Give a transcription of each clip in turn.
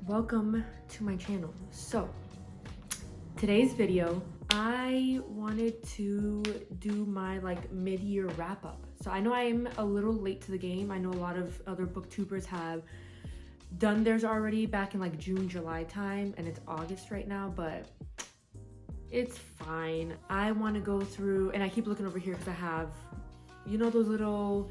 Welcome to my channel. So today's video, I wanted to do my mid-year wrap-up. So I know I am a little late to the game. I know a lot of other booktubers have done theirs already back in June, July time, and it's August right now, but it's fine. I want to go through, and I keep looking over here because I have, you know, those little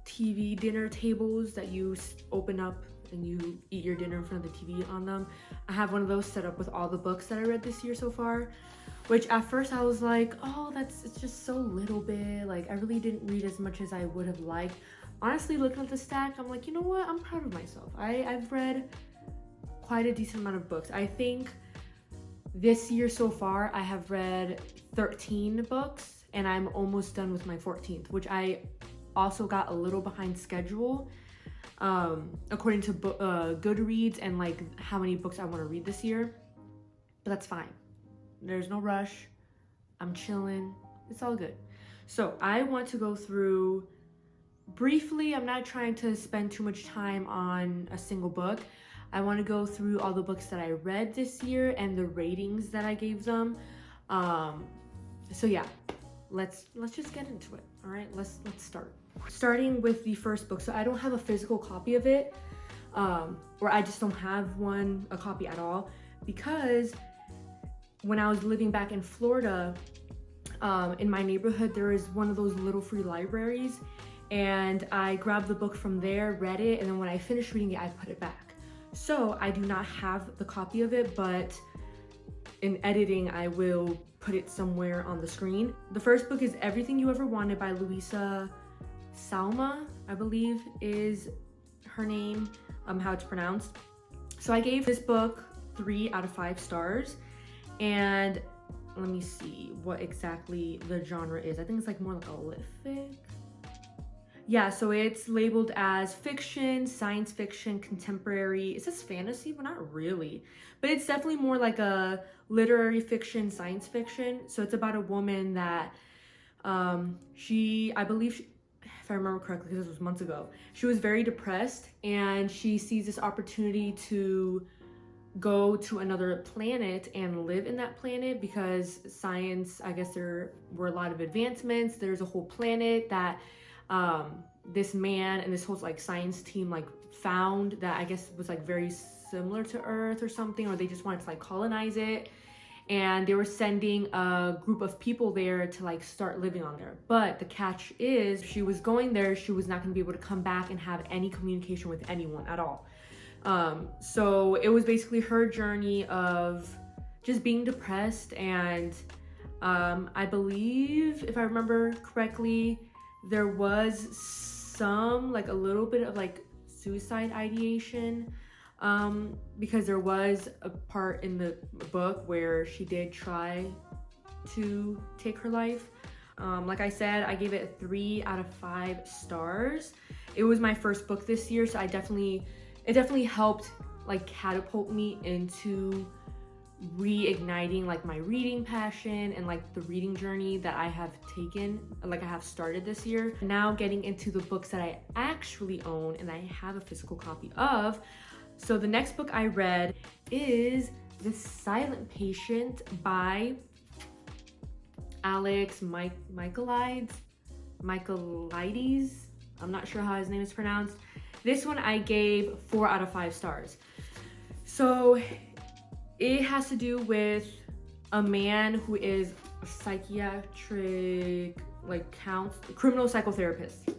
TV dinner tables that you open up and you eat your dinner in front of the TV on them. I have one of those set up with all the books that I read this year so far, which at first I was like, oh, it's just so little bit. I really didn't read as much as I would have liked. Honestly, looking at the stack, I'm like, you know what? I'm proud of myself. I've read quite a decent amount of books. I think this year so far, I have read 13 books and I'm almost done with my 14th, which I also got a little behind schedule according to Goodreads and how many books I want to read this year, but that's fine. There's no rush. I'm chilling. It's all good. So I want to go through briefly. I'm not trying to spend too much time on a single book. I want to go through all the books that I read this year and the ratings that I gave them. So yeah, let's just get into it. All right, let's start. Starting with the first book. So I don't have a physical copy of it, or I just don't have a copy at all, because when I was living back in Florida, in my neighborhood, there is one of those little free libraries, and I grabbed the book from there, read it, and then when I finished reading it, I put it back. So I do not have the copy of it, but in editing, I will put it somewhere on the screen. The first book is Everything You Ever Wanted by Louisa Salma, I believe is her name, how it's pronounced. So I gave this book 3 out of 5 stars, and let me see what exactly the genre is. I think it's more like a lit-fic. Yeah, so it's labeled as fiction, science fiction, contemporary. It says fantasy, but not really. But it's definitely more like a literary fiction, science fiction. So it's about a woman that I believe if I remember correctly, because this was months ago, she was very depressed and she sees this opportunity to go to another planet and live in that planet because science, I guess there were a lot of advancements. There's a whole planet that this man and this whole science team found that I guess was very similar to Earth or something, or they just wanted to colonize it, and they were sending a group of people there to start living on there. But the catch is, she was going there, she was not going to be able to come back and have any communication with anyone at all. So it was basically her journey of just being depressed, and I believe, if I remember correctly, there was some a little bit of suicide ideation, because there was a part in the book where she did try to take her life. Like I said, I gave it a 3 out of 5 stars. It was my first book this year, so it definitely helped catapult me into reigniting my reading passion and the reading journey that I have taken, I have started this year. Now getting into the books that I actually own and I have a physical copy of. So the next book I read is The Silent Patient by Alex Michaelides. I'm not sure how his name is pronounced. This one I gave 4 out of 5 stars. So it has to do with a man who is a psychiatric, criminal psychotherapist.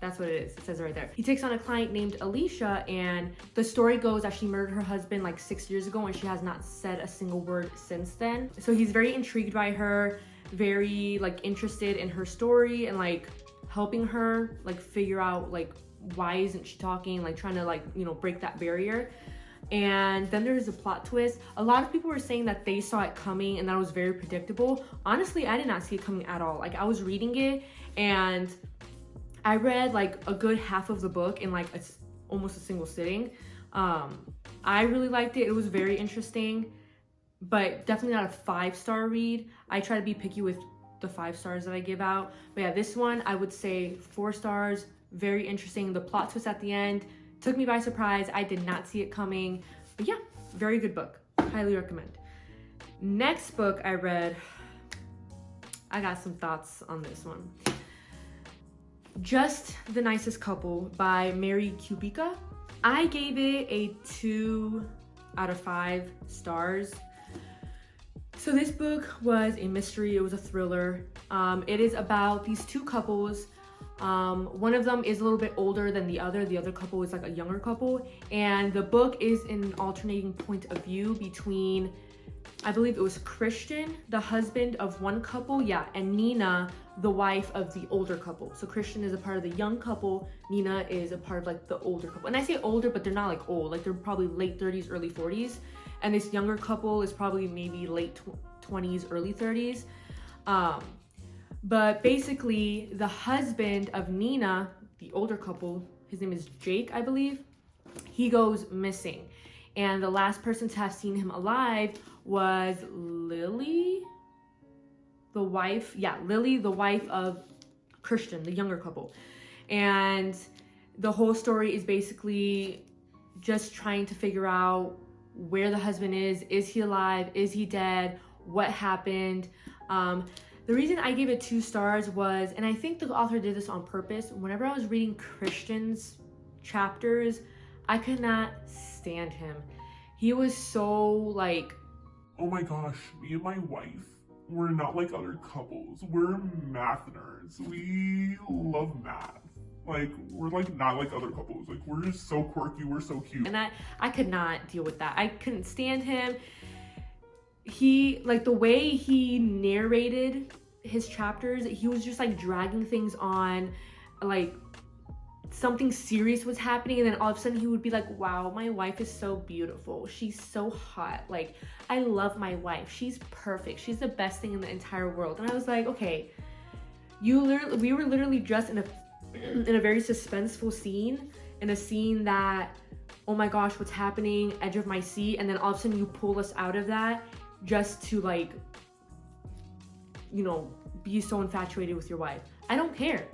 That's what it is. It says it right there. He takes on a client named Alicia, and the story goes that she murdered her husband 6 years ago, and she has not said a single word since then. So he's very intrigued by her, very interested in her story, and helping her figure out why isn't she talking, trying to break that barrier. And then there's a plot twist. A lot of people were saying that they saw it coming and that it was very predictable. Honestly, I did not see it coming at all. I was reading it and I read a good half of the book in almost a single sitting. I really liked it. It was very interesting, but definitely not a 5-star read. I try to be picky with the 5 stars that I give out. But yeah, this one I would say 4 stars. Very interesting. The plot twist at the end Took me by surprise. I did not see it coming. But yeah, very good book. Highly recommend. Next book I read, I got some thoughts on this one. Just the Nicest Couple by Mary Kubica. I gave it a 2 out of 5 stars. So this book was a mystery, it was a thriller. It is about these two couples. One of them is a little bit older than the other couple is like a younger couple. And the book is in an alternating point of view between, I believe it was Christian, the husband of one couple, yeah, and Nina, the wife of the older couple. So Christian is a part of the young couple, Nina is a part of like the older couple. And I say older, but they're not like old, like they're probably late 30s, early 40s. And this younger couple is probably maybe late 20s, early 30s. But basically the husband of Nina, the older couple, his name is Jake, I believe, he goes missing. And the last person to have seen him alive was Lily, the wife, Lily, the wife of Christian, the younger couple. And the whole story is basically just trying to figure out where the husband is he alive, is he dead, what happened. The reason I gave it 2 stars was, and I think the author did this on purpose, whenever I was reading Christian's chapters, I could not stand him. He was so like, oh my gosh, me and my wife, we're not like other couples. We're math nerds. We love math. Like, we're like not like other couples. Like, we're just so quirky, we're so cute. And I could not deal with that. I couldn't stand him. He, like the way he narrated his chapters, he was just like dragging things on, like something serious was happening, and then all of a sudden he would be like, wow, my wife is so beautiful, she's so hot, like I love my wife, she's perfect, she's the best thing in the entire world. And I was like, okay, we were literally just in a very suspenseful scene, in a scene that, oh my gosh, what's happening, edge of my seat, and then all of a sudden you pull us out of that just to like, you know, be so infatuated with your wife. I don't care.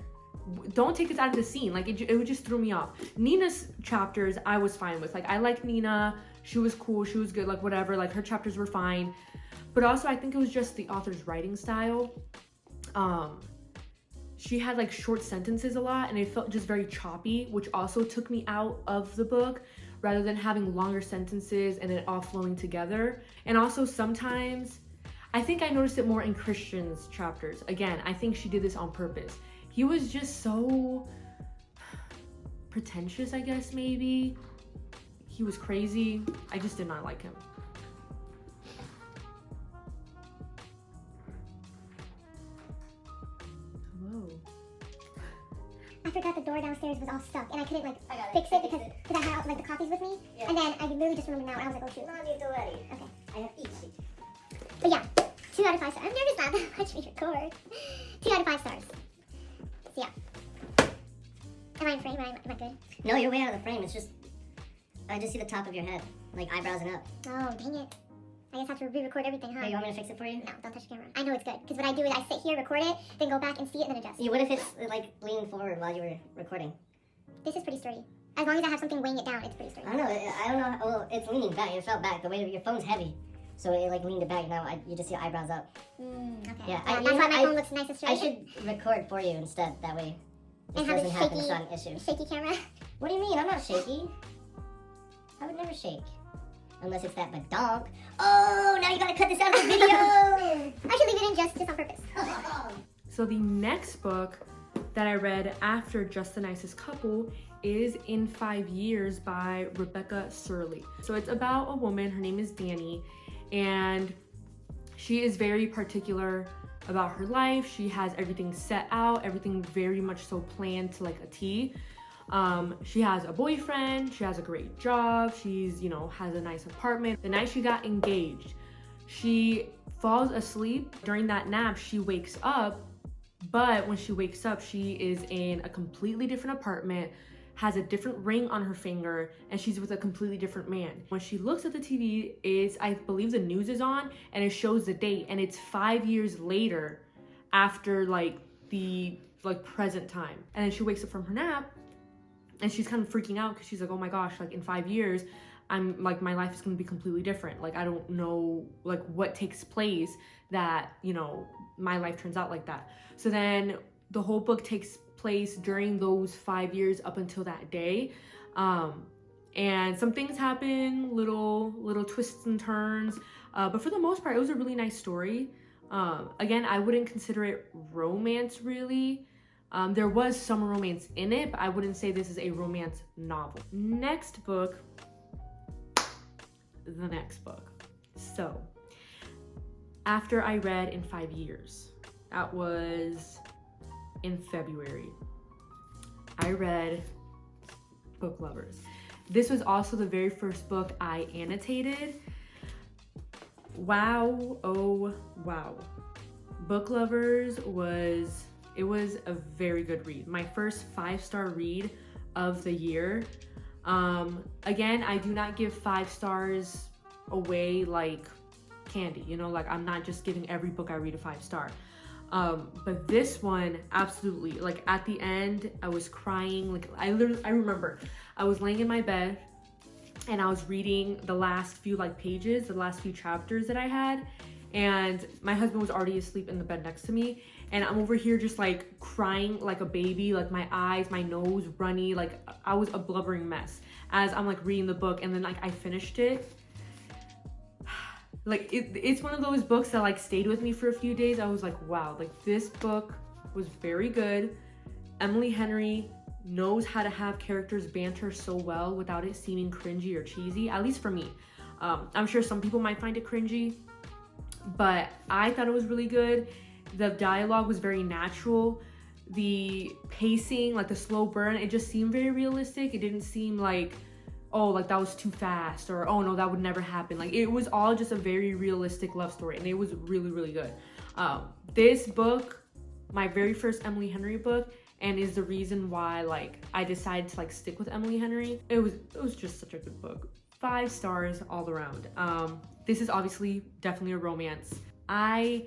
Don't take us out of the scene. Like it would just throw me off. Nina's chapters I was fine with. Like I like Nina, she was cool, she was good, like whatever, like her chapters were fine. But also I think it was just the author's writing style. She had like short sentences a lot, and it felt just very choppy, which also took me out of the book, rather than having longer sentences and it all flowing together. And also sometimes, I think I noticed it more in Christian's chapters. Again, I think she did this on purpose. He was just so pretentious, I guess, maybe. He was crazy. I just did not like him. Hello. I forgot the door downstairs was all stuck, and I couldn't like fix it because I had like the copies with me. Yeah. And then I literally just remembered now, and I was like, oh shoot. No need to worry. Okay. I have each seat. But yeah, 2 out of 5 stars. I'm nervous now that watch me record. 2 out of 5 stars. So yeah. Am I in frame? Am I good? No, you're way out of the frame. It's just, I just see the top of your head, like eyebrows and up. Oh, dang it. I guess I have to re-record everything, huh? Hey, you want me to fix it for you? No, don't touch the camera. I know it's good, because what I do is I sit here, record it, then go back and see it, and then adjust. Yeah, what if it's like leaning forward while you were recording? This is pretty sturdy. As long as I have something weighing it down, it's pretty sturdy. I don't know. Well, it's leaning back. It fell back. The way your phone's heavy, so it like leaned it back. Now you just see eyebrows up. Okay. Yeah, that's why my phone looks nice and sturdy. I should record for you instead. That way, and this have doesn't a happen. It's not an issue. shaky camera. What do you mean? I'm not shaky. I would never shake. Unless it's that badonk. Oh, now you gotta cut this out of the video! I should leave it in just on purpose. So the next book that I read after Just the Nicest Couple is In 5 Years by Rebecca Surley. So it's about a woman, her name is Dani, and she is very particular about her life. She has everything set out, everything very much so planned to like a T. She has a boyfriend, she has a great job, she's, you know, has a nice apartment. The night she got engaged, she falls asleep. During that nap, she wakes up, but when she wakes up, she is in a completely different apartment, has a different ring on her finger, and she's with a completely different man. When she looks at the TV, I believe the news is on, and it shows the date, and it's 5 years later after like the present time. And then she wakes up from her nap, And she's kind of freaking out because she's like, oh my gosh, like in 5 years, I'm like, my life is going to be completely different. Like, I don't know like what takes place that, you know, my life turns out like that. So then the whole book takes place during those 5 years up until that day. And some things happen, little twists and turns. But for the most part, it was a really nice story. Again, I wouldn't consider it romance really. There was some romance in it, but I wouldn't say this is a romance novel. Next book. The next book. So, after I read in 5 years, that was in February, I read Book Lovers. This was also the very first book I annotated. Wow, oh wow. Book Lovers was a very good read. My first 5-star read of the year. Again, I do not give 5 stars away like candy, you know, like I'm not just giving every book I read a 5-star. But this one, absolutely, like at the end, I was crying. Like I remember I was laying in my bed and I was reading the last few like pages, the last few chapters that I had, and my husband was already asleep in the bed next to me, and I'm over here just like crying like a baby, like my eyes, my nose runny, like I was a blubbering mess as I'm like reading the book. And then like I finished it. Like it's one of those books that like stayed with me for a few days. I was like, wow, like this book was very good. Emily Henry knows how to have characters banter so well without it seeming cringy or cheesy, at least for me. I'm sure some people might find it cringy, but I thought it was really good. The dialogue was very natural. The pacing, like the slow burn, it just seemed very realistic. It didn't seem like, oh, like that was too fast, or oh no, that would never happen. Like it was all just a very realistic love story, and it was really, really good. This book, my very first Emily Henry book, and is the reason why like I decided to like stick with Emily Henry. It was just such a good book. 5 stars all around. This is obviously definitely a romance. I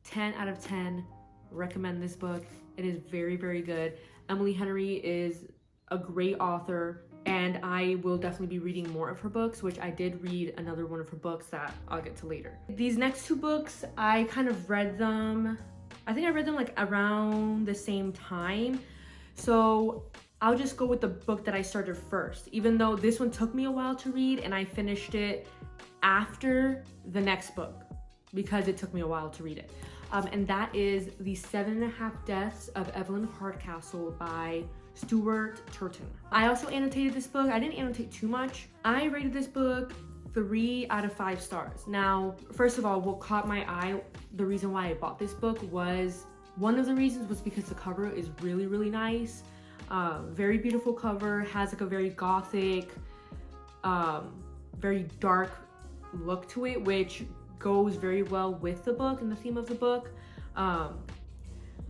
10 out of 10 recommend this book. It is very, very good. Emily Henry is a great author, and I will definitely be reading more of her books, which I did read another one of her books that I'll get to later. These next 2 books, I kind of read them, I think I read them like around the same time. So I'll just go with the book that I started first, even though this one took me a while to read and I finished it after the next book because it took me a while to read it. And that is The 7.5 Deaths of Evelyn Hardcastle by Stuart Turton. I also annotated this book. I didn't annotate too much. I rated this book 3 out of 5 stars. Now, first of all, what caught my eye, the reason why I bought this book was, one of the reasons was because the cover is really, really nice. Very beautiful cover, has like a very gothic, very dark look to it, which goes very well with the book and the theme of the book.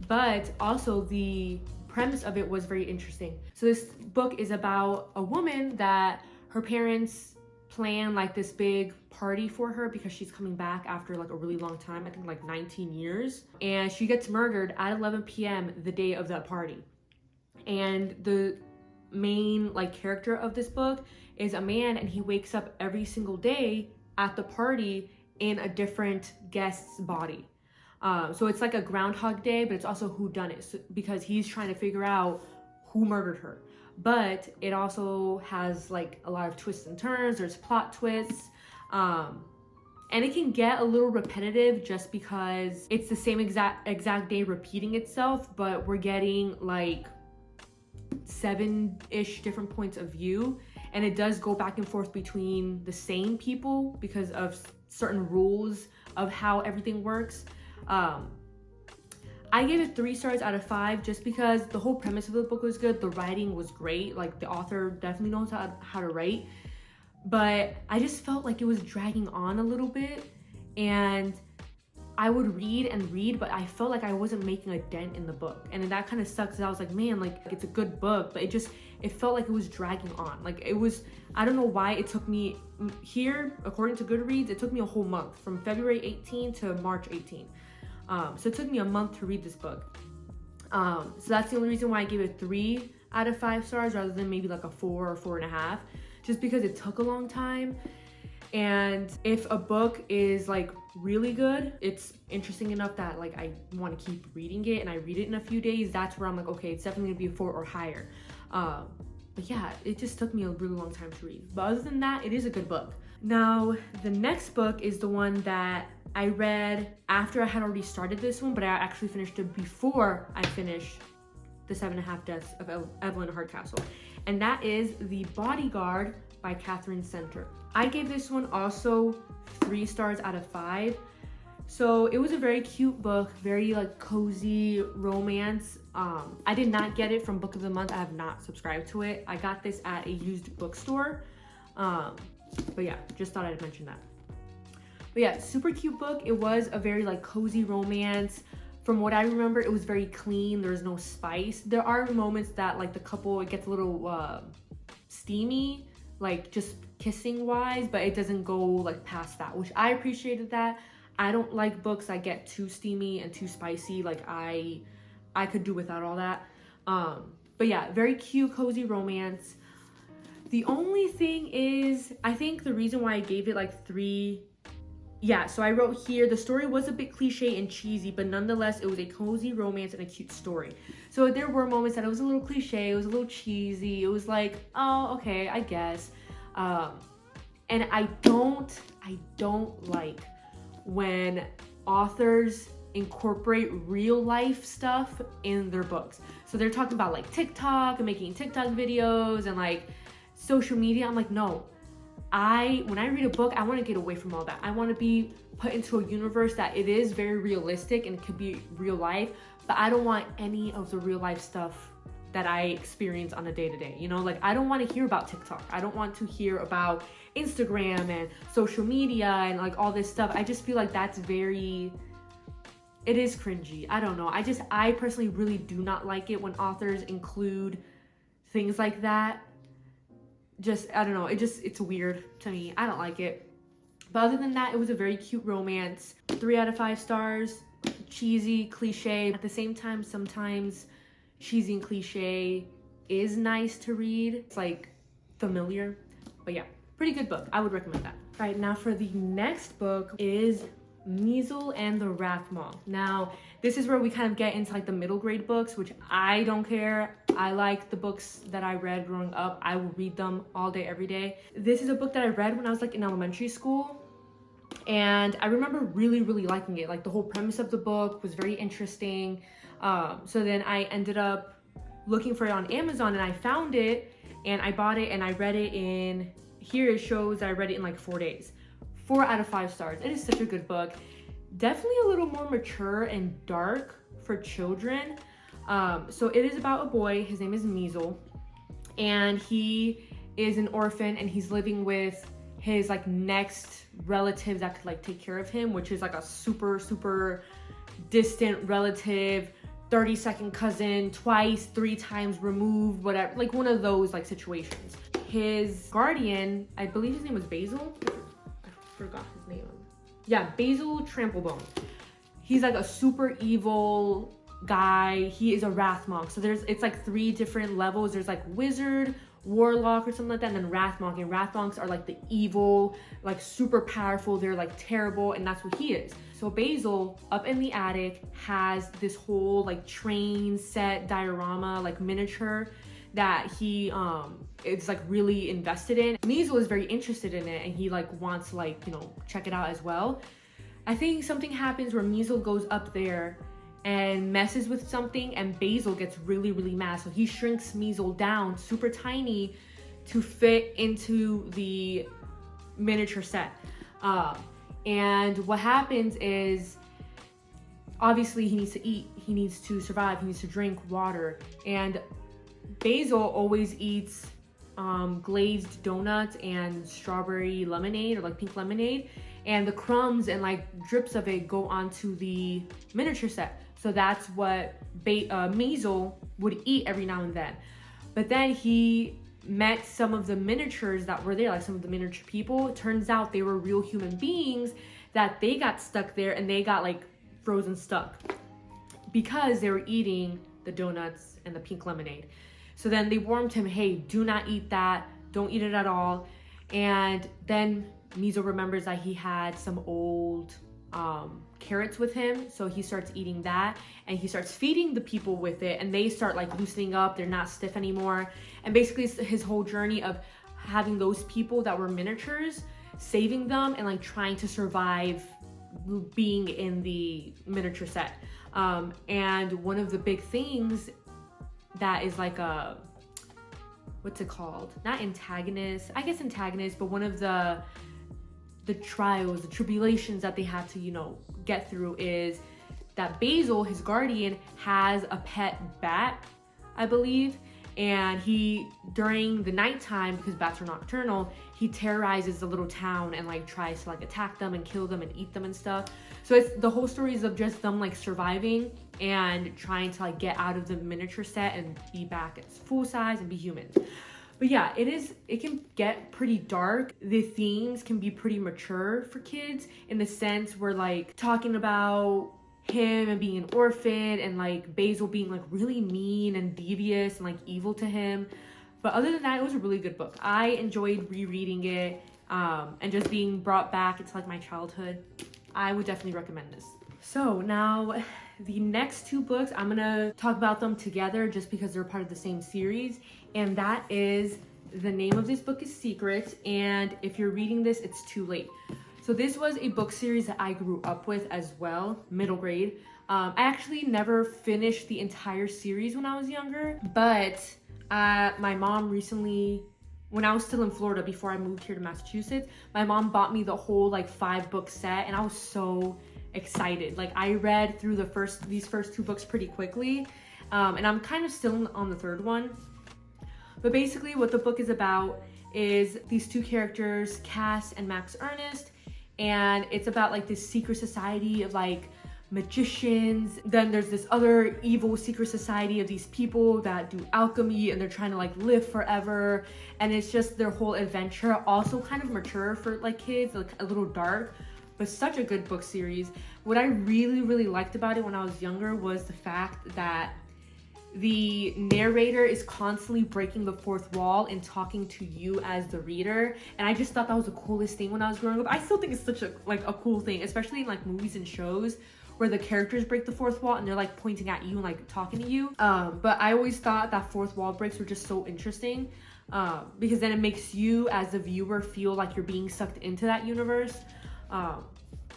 But also the premise of it was very interesting. So this book is about a woman that her parents plan like this big party for her because she's coming back after like a really long time, I think like 19 years. And she gets murdered at 11 p.m. the day of that party. And the main like character of this book is a man, and he wakes up every single day at the party in a different guest's body. So it's like a Groundhog Day, but it's also whodunit, so, because he's trying to figure out who murdered her. But it also has like a lot of twists and turns. There's plot twists. And it can get a little repetitive just because it's the same exact day repeating itself, but we're getting like 7-ish different points of view. And it does go back and forth between the same people because of certain rules of how everything works. I gave it 3 stars out of 5 just because the whole premise of the book was good. The writing was great. Like the author definitely knows how to write. But I just felt like it was dragging on a little bit. And I would read and read, but I felt like I wasn't making a dent in the book. And that kind of sucks. I was like, man, like it's a good book, but it felt like it was dragging on. Like it was, I don't know why it took me here, according to Goodreads, it took me a whole month from February 18 to March 18. So it took me a month to read this book. So that's the only reason why I gave it 3 out of 5 stars rather than maybe like a 4 or 4.5, just because it took a long time. And if a book is like really good, it's interesting enough that like I want to keep reading it and I read it in a few days, that's where I'm like, okay, it's definitely gonna be a 4 or higher. But yeah, it just took me a really long time to read. But other than that, it is a good book. Now, the next book is the one that I read after I had already started this one, but I actually finished it before I finished The 7.5 Deaths of Evelyn Hardcastle. And that is The Bodyguard by Catherine Center. I gave this one also 3 stars out of 5. So it was a very cute book, very like cozy romance. I did not get it from Book of the Month. I have not subscribed to it. I got this at a used bookstore. But yeah, just thought I'd mention that. But yeah, super cute book. It was a very like cozy romance. From what I remember, it was very clean. There's no spice. There are moments that like the couple, it gets a little steamy, like just kissing wise, but it doesn't go like past that, which I appreciated that. I don't like books that get too steamy and too spicy. Like I could do without all that. But yeah, very cute, cozy romance. The only thing is, I think the reason why I gave it like 3, yeah, so I wrote here, the story was a bit cliche and cheesy, but nonetheless, it was a cozy romance and a cute story. So there were moments that it was a little cliche, it was a little cheesy, it was like, oh, okay, I guess. And I don't like when authors incorporate real life stuff in their books. So they're talking about like TikTok and making TikTok videos and like social media. I'm like, no, when I read a book, I want to get away from all that. I want to be put into a universe that it is very realistic and it could be real life, but I don't want any of the real life stuff that I experience on a day-to-day, you know? Like, I don't want to hear about TikTok. I don't want to hear about Instagram and social media and like all this stuff. I just feel like that's it is cringy. I don't know. I personally really do not like it when authors include things like that. I don't know, it's weird to me. I don't like it. But other than that, it was a very cute romance. 3 out of 5 stars. Cheesy, cliche. At the same time, sometimes cheesy and cliche is nice to read. It's like familiar. But yeah, pretty good book. I would recommend that. All right, now for the next book is Midas and the Wrathmoth. Now, this is where we kind of get into like the middle grade books, which I don't care. I like the books that I read growing up. I will read them all day, every day. This is a book that I read when I was like in elementary school. And I remember really, really liking it. Like the whole premise of the book was very interesting. So then I ended up looking for it on Amazon and I found it and I bought it and I read it here it shows that I read it in like 4 days. 4 out of 5 stars. It is such a good book. Definitely a little more mature and dark for children. So it is about a boy. His name is Midas, and he is an orphan and he's living with his like next relative that could like take care of him, which is like a super, super distant relative, 32nd cousin, twice, 3 times removed, whatever, like one of those like situations. His guardian, I believe his name was Basil. I forgot his name. Yeah, Basil Tramplebone. He's like a super evil guy. He is a Wrathmoth. So it's like 3 different levels. There's like wizard, warlock or something like that, and then Wrathmoth. And Wrathmoths are like the evil, like super powerful. They're like terrible, and that's what he is. So Basil up in the attic has this whole like train set diorama, like miniature, that he is like really invested in. Midas is very interested in it and he like wants to like, you know, check it out as well. I think something happens where Midas goes up there and messes with something and Basil gets really, really mad. So he shrinks Midas down super tiny to fit into the miniature set. And what happens is, obviously he needs to eat, he needs to survive, he needs to drink water. And Basil always eats glazed donuts and strawberry lemonade or like pink lemonade, and the crumbs and like drips of it go onto the miniature set. So that's what Midas would eat every now and then. But then he met some of the miniatures that were there, like some of the miniature people. It turns out they were real human beings that they got stuck there and they got like frozen stuck because they were eating the donuts and the pink lemonade. So then they warned him, hey, do not eat that. Don't eat it at all. And then Mizo remembers that he had some old carrots with him. So he starts eating that and he starts feeding the people with it, and they start like loosening up. They're not stiff anymore. And basically it's his whole journey of having those people that were miniatures, saving them and like trying to survive being in the miniature set. And one of the big things that is like a, what's it called? Not antagonist, I guess antagonist, but one of the trials, the tribulations that they have to, you know, get through is that Basil, his guardian, has a pet bat, I believe. And he, during the nighttime, because bats are nocturnal, he terrorizes the little town and like tries to like attack them and kill them and eat them and stuff. So it's the whole story is of just them like surviving and trying to like get out of the miniature set and be back at full size and be humans. But yeah, it can get pretty dark. The themes can be pretty mature for kids in the sense where like talking about him and being an orphan and like Basil being like really mean and devious and like evil to him. But other than that, it was a really good book. I enjoyed rereading it and just being brought back into like my childhood. I would definitely recommend this. So now the next two books, I'm gonna talk about them together just because they're part of the same series. And that is, the name of this book is Secret. And if you're reading this, it's too late. So this was a book series that I grew up with as well, middle grade. I actually never finished the entire series when I was younger, but my mom recently, when I was still in Florida before I moved here to Massachusetts, my mom bought me the whole like 5-book set, and I was so excited. Like I read through these first two books pretty quickly, and I'm kind of still on the third one. But basically what the book is about is these two characters, Cass and Max Ernest, and it's about like this secret society of like magicians. Then there's this other evil secret society of these people that do alchemy, and they're trying to like live forever. And it's just their whole adventure, also kind of mature for like kids, like a little dark, but such a good book series. What I really liked about it when I was younger was the fact that the narrator is constantly breaking the fourth wall and talking to you as the reader. And I just thought that was the coolest thing when I was growing up. I still think it's such a cool thing, especially in like movies and shows where the characters break the fourth wall and they're like pointing at you and like talking to you. But I always thought that fourth wall breaks were just so interesting, because then it makes you as the viewer feel like you're being sucked into that universe.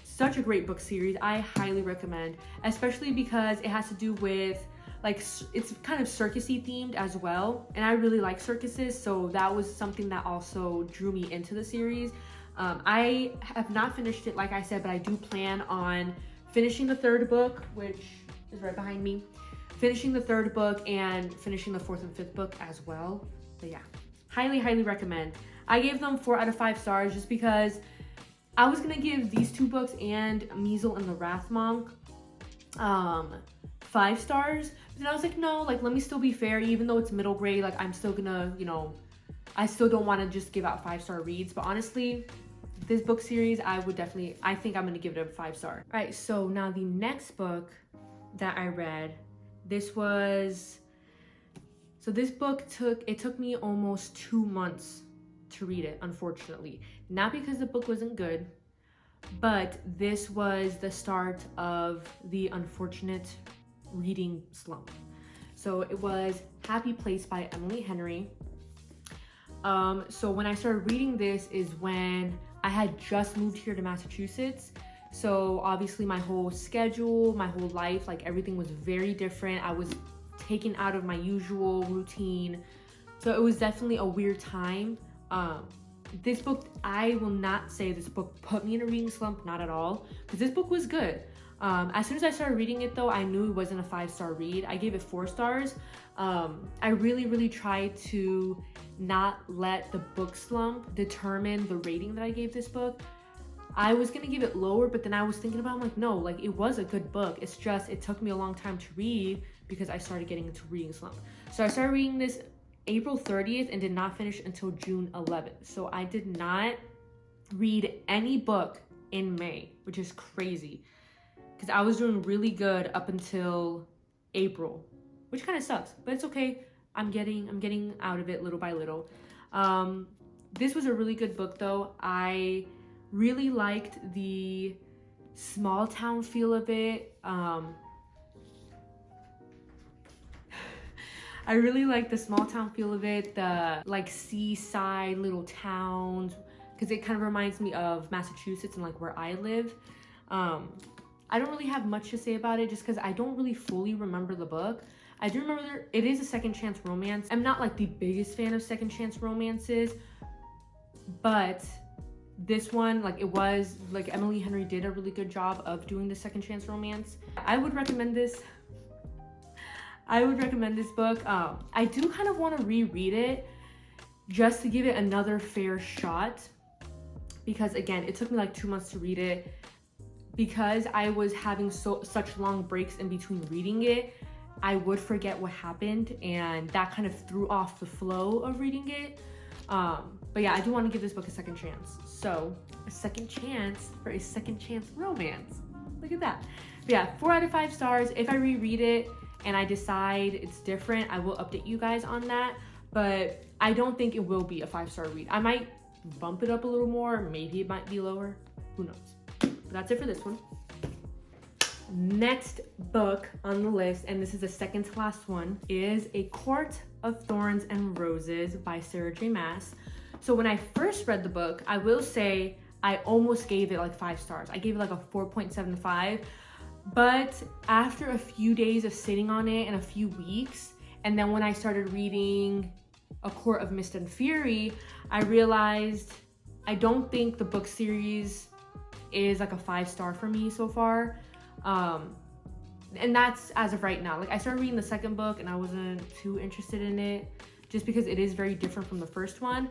Such a great book series. I highly recommend, especially because it has to do with like, it's kind of circusy themed as well, and I really like circuses, so that was something that also drew me into the series. I have not finished it, like I said, but I do plan on finishing the third book, which is right behind me, finishing the third book and finishing the fourth and fifth book as well. But yeah, highly recommend. I gave them 4 out of 5 stars just because I was gonna give these two books and Measle and the Wrathmoth 5 stars, but then I was like, no, like let me still be fair. Even though it's middle grade, like I'm still gonna, you know, I still don't want to just give out 5-star reads. But honestly, this book series, I think I'm gonna give it a 5-star. All right, so now the next book that I read, this book took me almost 2 months to read it, unfortunately. Not because the book wasn't good, but this was the start of the unfortunate reading slump. So it was Happy Place by Emily Henry. So when I started reading this is when I had just moved here to Massachusetts. So obviously my whole schedule, my whole life, like everything was very different. I was taken out of my usual routine. So it was definitely a weird time. This book, I will not say this book put me in a reading slump, not at all, because this book was good. As soon as I started reading it though, I knew it wasn't a 5-star read. I gave it 4 stars. I really tried to not let the book slump determine the rating that I gave this book. I was gonna give it lower, but then I was thinking about, I'm like, no, like it was a good book. It's just, it took me a long time to read because I started getting into reading slump. So I started reading this April 30th and did not finish until June 11th. So I did not read any book in May, which is crazy because I was doing really good up until April, which kind of sucks, but it's okay. I'm getting out of it little by little. This was a really good book though. I really liked the small town feel of it. I really like the small town feel of it, the like seaside little towns, because it kind of reminds me of Massachusetts and like where I live. I don't really have much to say about it just because I don't really fully remember the book. I do remember it is a second chance romance. I'm not like the biggest fan of second chance romances, but this one, like it was like Emily Henry did a really good job of doing the second chance romance. I would recommend this. I would recommend this book. I do kind of want to reread it just to give it another fair shot, because again, it took me like 2 months to read it because I was having such long breaks in between reading it. I would forget what happened, and that kind of threw off the flow of reading it. But yeah, I do want to give this book a second chance. So a second chance for a second chance romance. Look at that. But yeah, 4 out of 5 stars. If I reread it and I decide it's different, I will update you guys on that. But I don't think it will be a 5-star read. I might bump it up a little more. Maybe it might be lower. Who knows? But that's it for this one. Next book on the list, and this is the second to last one, is A Court of Thorns and Roses by Sarah J. Maas. So when I first read the book, I will say I almost gave it like 5 stars. I gave it like a 4.75. But after a few days of sitting on it and a few weeks, and then when I started reading A Court of Mist and Fury, I realized I don't think the book series is like a 5-star for me so far. And that's as of right now. Like I started reading the second book and I wasn't too interested in it just because it is very different from the first one.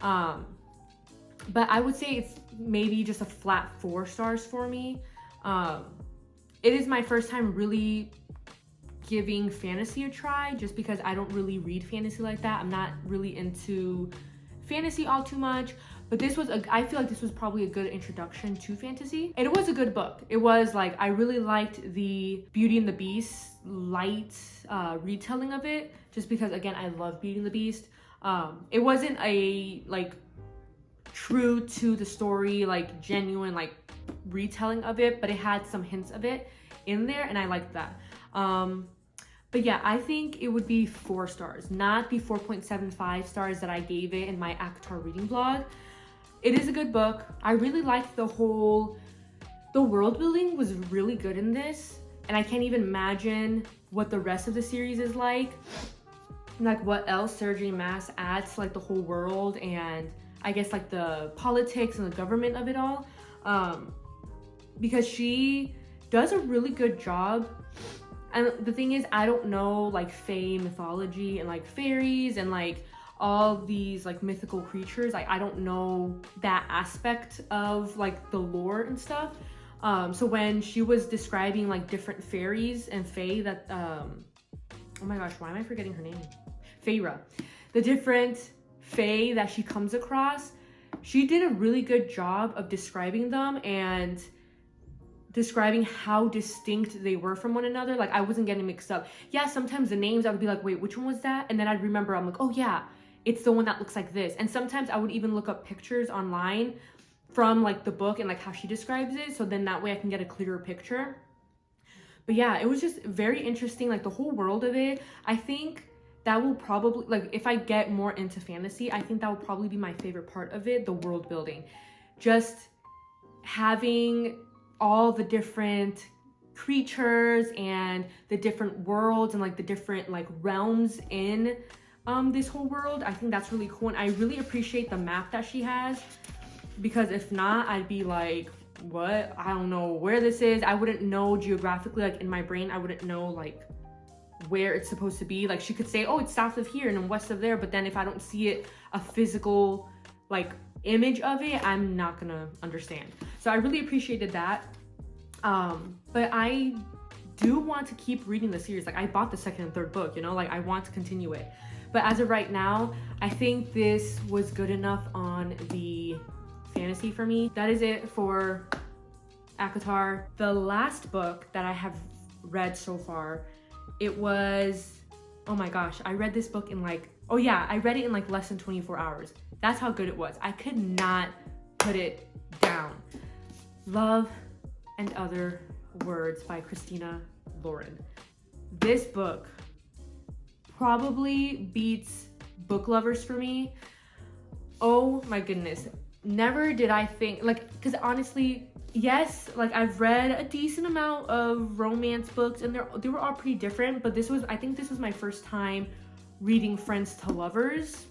But I would say it's maybe just a flat 4 stars for me. It is my first time really giving fantasy a try just because I don't really read fantasy like that. I'm not really into fantasy all too much. But this was, I feel like this was probably a good introduction to fantasy. And it was a good book. It was like, I really liked the Beauty and the Beast light retelling of it. Just because, again, I love Beauty and the Beast. It wasn't a, like, true to the story, like, genuine, like, retelling of it. But it had some hints of it in there. And I liked that. But yeah, I think it would be 4 stars. Not the 4.75 stars that I gave it in my ACOTAR reading blog. It is a good book. I really liked the world building was really good in this. And I can't even imagine what the rest of the series is like. Like what else Sarah J. Maas adds to like the whole world and I guess like the politics and the government of it all. Because she does a really good job. And the thing is, I don't know like fae mythology and like fairies and like all these like mythical creatures. I don't know that aspect of like the lore and stuff. So when she was describing like different fairies and fae that oh my gosh, why am I forgetting her name? Feyre. The different fae that she comes across, she did a really good job of describing them and describing how distinct they were from one another. Like I wasn't getting mixed up. Yeah, sometimes the names I would be like, wait, which one was that? And then I'd remember, I'm like, oh yeah, it's the one that looks like this. And sometimes I would even look up pictures online from like the book and like how she describes it. So then that way I can get a clearer picture. But yeah, it was just very interesting. Like the whole world of it, I think that will probably, like if I get more into fantasy, I think that will probably be my favorite part of it, the world building. Just having all the different creatures and the different worlds and like the different like realms in this whole world. I think that's really cool. And I really appreciate the map that she has, because if not, I'd be like, what? I don't know where this is. I wouldn't know geographically, like in my brain, I wouldn't know like where it's supposed to be. Like she could say, oh, it's south of here and then west of there. But then if I don't see it, a physical like image of it, I'm not gonna understand. So I really appreciated that. But I do want to keep reading the series. Like I bought the second and third book, you know, like I want to continue it. But as of right now, I think this was good enough on the fantasy for me. That is it for ACOTAR. The last book that I have read so far, it was Oh my gosh, I read this book in like, oh yeah, I read it in like less than 24 hours. That's how good it was. I could not put it down. Love and Other Words by Christina Lauren. This book probably beats Book Lovers for me. Oh my goodness. Never did I think, like, because honestly, yes, like I've read a decent amount of romance books and they were all pretty different, but I think this was my first time reading Friends to Lovers.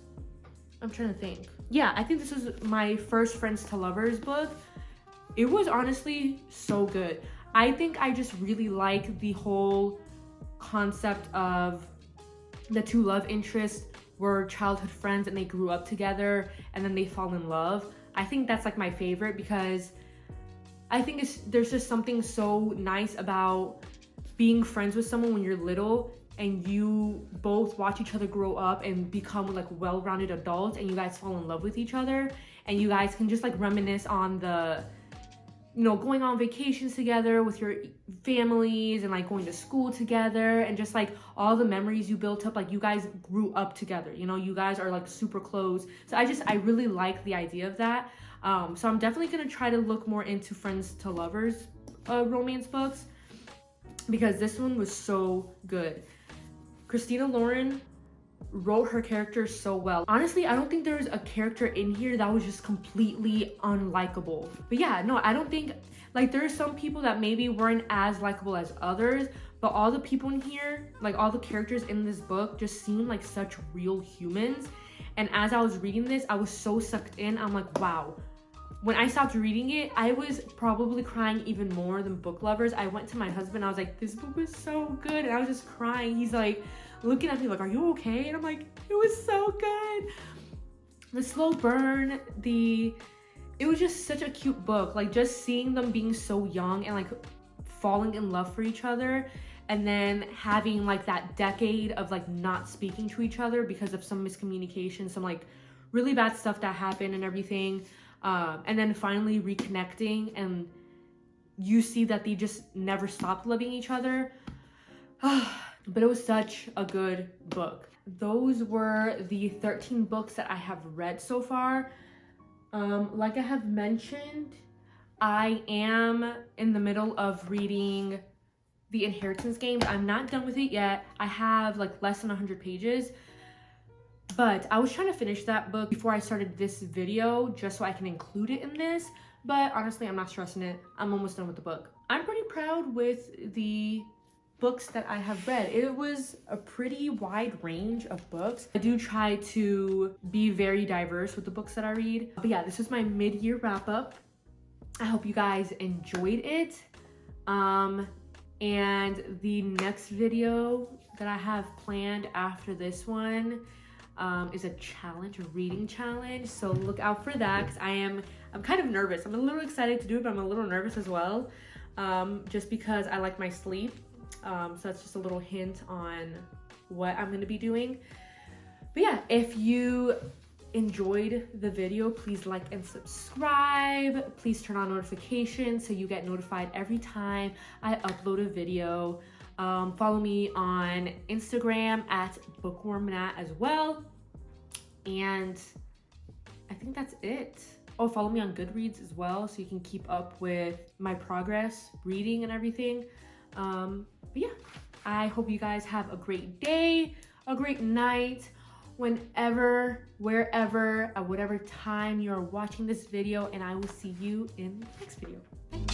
I'm trying to think. Yeah, I think this was my first Friends to Lovers book. It was honestly so good. I think I just really like the whole concept of the two love interests were childhood friends and they grew up together and then they fall in love. I think that's like my favorite because I think there's just something so nice about being friends with someone when you're little and you both watch each other grow up and become like well-rounded adults and you guys fall in love with each other and you guys can just like reminisce on the, you know, going on vacations together with your families and like going to school together and just like all the memories you built up, like you guys grew up together, you know, you guys are like super close. So I really like the idea of that. So I'm definitely gonna try to look more into Friends to Lovers romance books because this one was so good. Christina Lauren wrote her characters so well. Honestly, I don't think there's a character in here that was just completely unlikable. But yeah, no, I don't think, like there's some people that maybe weren't as likable as others, but all the people in here, like all the characters in this book just seem like such real humans. And as I was reading this, I was so sucked in. I'm like, wow. When I stopped reading it, I was probably crying even more than Book Lovers. I went to my husband, I was like, this book was so good. And I was just crying. He's like, looking at me like, are you okay? And I'm like, it was so good. The slow burn, it was just such a cute book. Like just seeing them being so young and like falling in love for each other and then having like that decade of like not speaking to each other because of some miscommunication, some like really bad stuff that happened and everything. And then finally reconnecting and you see that they just never stopped loving each other. But it was such a good book. Those were the 13 books that I have read so far. Like I have mentioned, I am in the middle of reading The Inheritance Games. I'm not done with it yet. I have like less than 100 pages. But I was trying to finish that book before I started this video just so I can include it in this. But honestly, I'm not stressing it. I'm almost done with the book. I'm pretty proud with the books that I have read. It was a pretty wide range of books. I do try to be very diverse with the books that I read. But yeah, this was my mid-year wrap-up. I hope you guys enjoyed it. And the next video that I have planned after this one is a challenge, a reading challenge. So look out for that because I'm kind of nervous. I'm a little excited to do it, but I'm a little nervous as well. Just because I like my sleep. So that's just a little hint on what I'm going to be doing. But yeah, if you enjoyed the video, please like and subscribe. Please turn on notifications so you get notified every time I upload a video. Follow me on Instagram at bookwormnat as well. And I think that's it. Oh, follow me on Goodreads as well so you can keep up with my progress reading and everything. But yeah, I hope you guys have a great day, a great night, whenever, wherever, at whatever time you're watching this video, and I will see you in the next video. Bye.